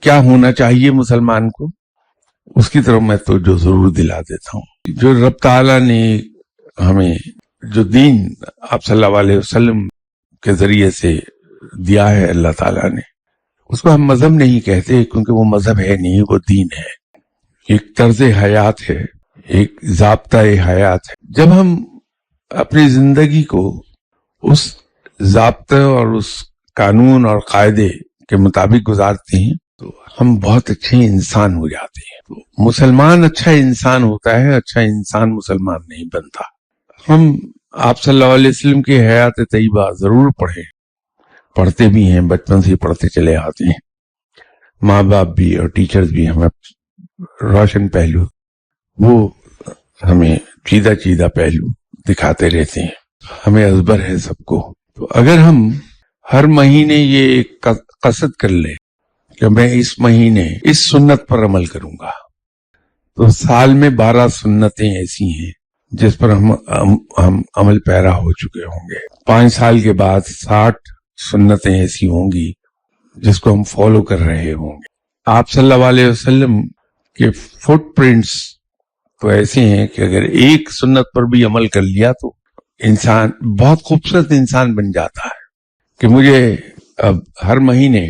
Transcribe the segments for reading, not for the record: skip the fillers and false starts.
کیا ہونا چاہیے مسلمان کو، اس کی طرف میں توجہ ضرور دلا دیتا ہوں۔ جو رب تعالیٰ نے ہمیں جو دین آپ صلی اللہ علیہ وسلم کے ذریعے سے دیا ہے اللہ تعالیٰ نے، اس کو ہم مذہب نہیں کہتے، کیونکہ وہ مذہب ہے نہیں، وہ دین ہے، ایک طرز حیات ہے، ایک ضابطہ حیات ہے۔ جب ہم اپنی زندگی کو اس ضابطے اور اس قانون اور قاعدے کے مطابق گزارتے ہیں تو ہم بہت اچھے انسان ہو جاتے ہیں۔ تو مسلمان اچھا انسان ہوتا ہے، اچھا انسان مسلمان نہیں بنتا۔ ہم آپ صلی اللہ علیہ وسلم کی حیات طیبہ ضرور پڑھتے بھی ہیں، بچپن سے پڑھتے چلے آتے ہیں، ماں باپ بھی اور ٹیچرز بھی ہمیں روشن پہلو، وہ ہمیں چیدہ پہلو دکھاتے رہتے ہیں، ہمیں ازبر ہے سب کو۔ تو اگر ہم ہر مہینے یہ ایک قصد کر لیں کہ میں اس مہینے اس سنت پر عمل کروں گا، تو سال میں 12 سنتیں ایسی ہیں جس پر ہم عمل پیرا ہو چکے ہوں گے۔ 5 سال کے بعد 60 سنتیں ایسی ہوں گی جس کو ہم فالو کر رہے ہوں گے۔ آپ صلی اللہ علیہ وسلم کے فٹ پرنٹس تو ایسے ہیں کہ اگر ایک سنت پر بھی عمل کر لیا تو انسان بہت خوبصورت انسان بن جاتا ہے، کہ مجھے اب ہر مہینے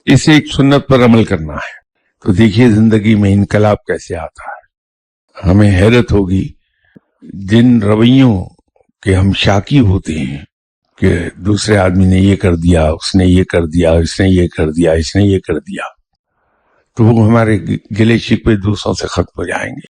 اس ایک سنت پر عمل کرنا ہے۔ تو دیکھیے زندگی میں انقلاب کیسے آتا ہے۔ ہمیں حیرت ہوگی جن رویوں کے ہم شاکی ہوتے ہیں کہ دوسرے آدمی نے یہ کر دیا، اس نے یہ کر دیا، اس نے یہ کر دیا، اس نے یہ کر دیا، تو وہ ہمارے گلے شکوے دوسروں سے ختم ہو جائیں گے۔